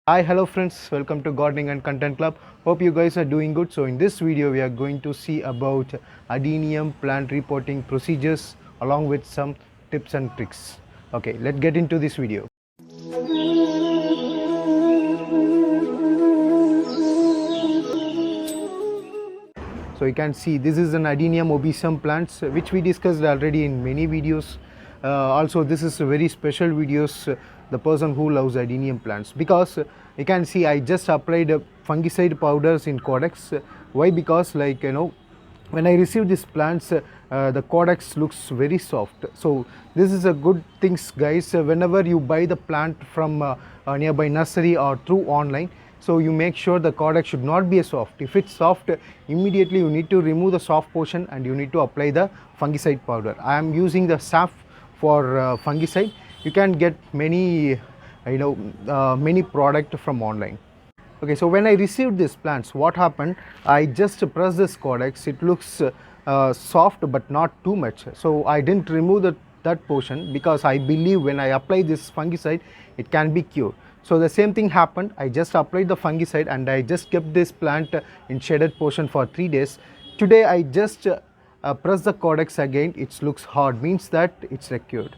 Hi, hello friends, welcome to Gardening and Content Club. Hope you guys are doing good. So in this video we are going to see about Adenium plant repotting procedures along with some tips and tricks. Okay, let's get into this video. So you can see this is an Adenium obesum plants which we discussed already in many videos. Also this is a very special videos the person who loves Adenium plants, because you can see I just applied fungicide powders in codex. Why? Because when I received these plants, the codex looks very soft. So this is a good things, guys. Whenever you buy the plant from a nearby nursery or through online, so you make sure the codex should not be a soft. If it's soft, immediately you need to remove the soft portion and you need to apply the fungicide powder. I am using the SAF for fungicide. You can get many many product from online. Okay, so when I received these plants, what happened, I just pressed this codex. It looks soft but not too much, so I didn't remove that portion, because I believe when I apply this fungicide it can be cured. So the same thing happened. I just applied the fungicide and I just kept this plant in shaded portion for 3 days. Today I just press the codex again. It looks hard, means that it's cured.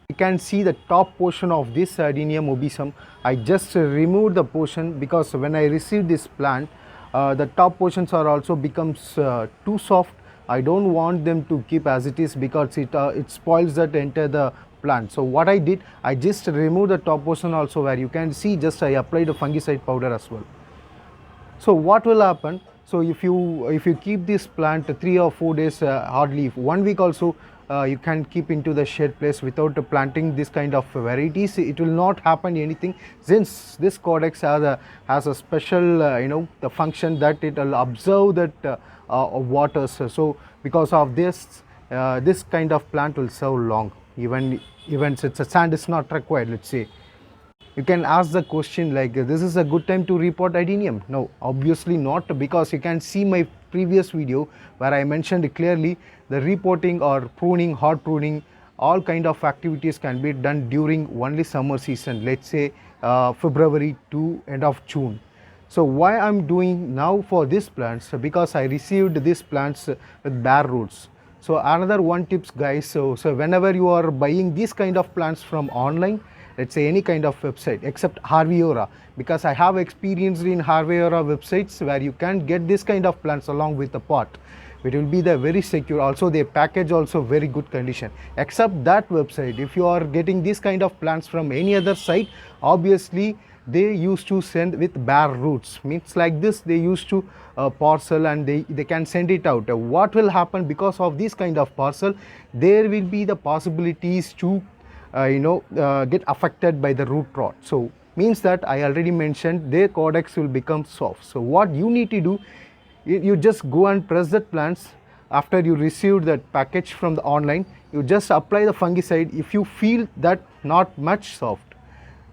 You can see the top portion of this Adenium obesum. I just removed the portion because when I received this plant, the top portions are also becomes too soft. I don't want them to keep as it is, because it spoils that entire the plant. So what I did, I just removed the top portion also, where you can see just I applied a fungicide powder as well. So what will happen? So if you keep this plant 3 or 4 days, hardly 1 week also, you can keep into the shade place without planting this kind of varieties. It will not happen anything, since this codex has a special the function that it will absorb that waters. So because of this, this kind of plant will serve long, even since the sand is not required, let's say. You can ask the question like, this is a good time to repot Adenium? No, obviously not, because you can see my previous video where I mentioned clearly the repotting or pruning, hard pruning, all kind of activities can be done during only summer season, let's say February to end of June. So why I'm doing now for these plants? Because I received these plants with bare roots. So another one tips, guys, so whenever you are buying these kind of plants from online, let's say any kind of website except Harveyora, because I have experienced in Harveyora websites where you can get this kind of plants along with the pot. It will be the very secure. Also they package also very good condition. Except that website, if you are getting this kind of plants from any other site, obviously they used to send with bare roots, means like this they used to parcel and they can send it out. What will happen because of this kind of parcel? There will be the possibilities to get affected by the root rot. So means that I already mentioned their codex will become soft. So what you need to do, you just go and press that plants. After you receive that package from the online, you just apply the fungicide. If you feel that not much soft,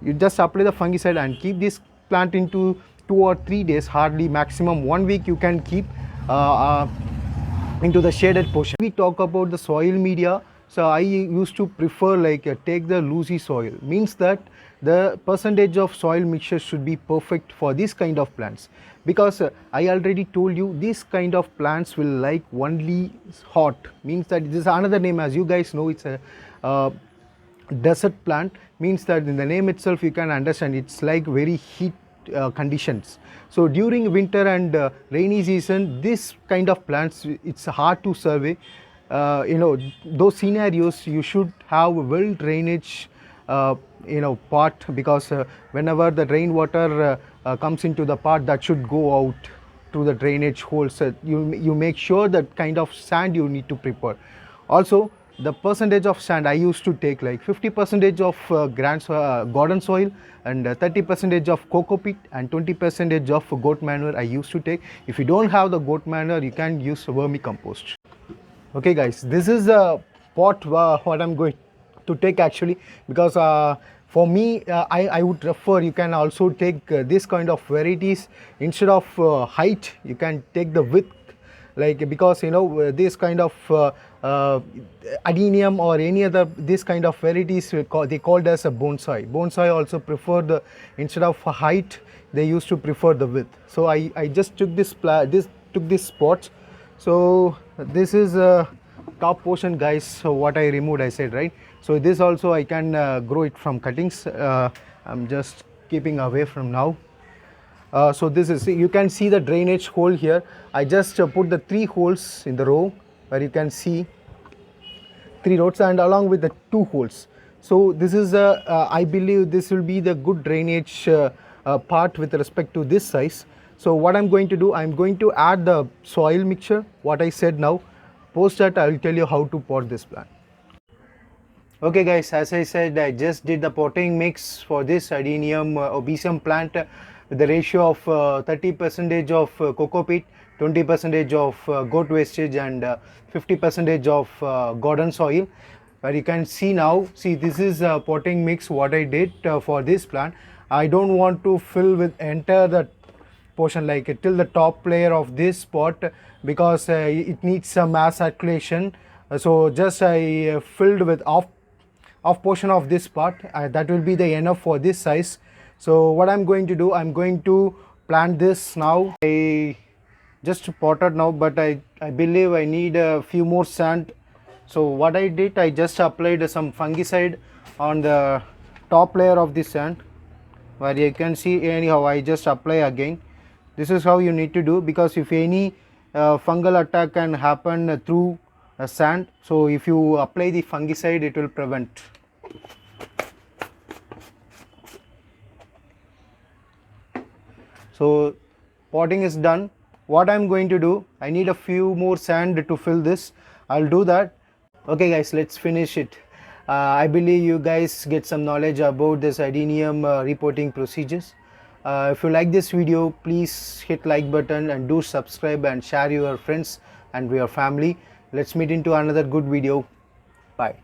you just apply the fungicide and keep this plant into 2 or 3 days, hardly maximum 1 week you can keep into the shaded portion. We talk about the soil media. So I used to prefer take the loosey soil, means that the percentage of soil mixture should be perfect for this kind of plants, because I already told you this kind of plants will like only hot, means that this is another name, as you guys know, it's a desert plant, means that in the name itself you can understand it's like very heat conditions. So during winter and rainy season, this kind of plants, it's hard to survey. Those scenarios you should have a well drainage pot, because whenever the rainwater comes into the pot, that should go out through the drainage holes. You make sure that kind of sand you need to prepare. Also the percentage of sand I used to take like 50% of garden soil and 30% of coco peat and 20% of goat manure I used to take. If you don't have the goat manure, you can use vermicompost. Okay guys, this is a pot what I'm going to take actually, because for me I would prefer you can also take this kind of varieties. Instead of height, you can take the width, because this kind of uh, adenium or any other this kind of varieties, they called as a bonsai. Bonsai also prefer the, instead of height, they used to prefer the width. So I just took this spot. So this is a top portion, guys. So what I removed, I said, right? So this also I can grow it from cuttings. I'm just keeping away from now. So this is, you can see the drainage hole here. I just put the 3 holes in the row, where you can see 3 rows, and along with the 2 holes. So this is I believe this will be the good drainage part with respect to this size. So what I'm going to do, I'm going to add the soil mixture, what I said now. Post that, I will tell you how to pot this plant. Okay guys, as I said, I just did the potting mix for this Adenium obesum plant with the ratio of 30% of coco peat, 20% of goat wastage, and 50% of garden soil. Where you can see now, see, this is a potting mix what I did for this plant. I don't want to fill with entire the portion like till the top layer of this pot, because it needs some air circulation. So just I filled with off portion of this part, that will be the enough for this size. So what I'm going to do, I'm going to plant this now. I just potted now, but I believe I need a few more sand. So what I did, I just applied some fungicide on the top layer of the sand, where you can see. Anyhow, I just apply again. This is how you need to do, because if any fungal attack can happen through sand, so if you apply the fungicide, it will prevent. So potting is done. What I'm going to do, I need a few more sand to fill this. I'll do that. Okay guys, let's finish it. I believe you guys get some knowledge about this Adenium repotting procedures. If you like this video, please hit like button and do subscribe and share your friends and your family. Let's meet into another good video. Bye.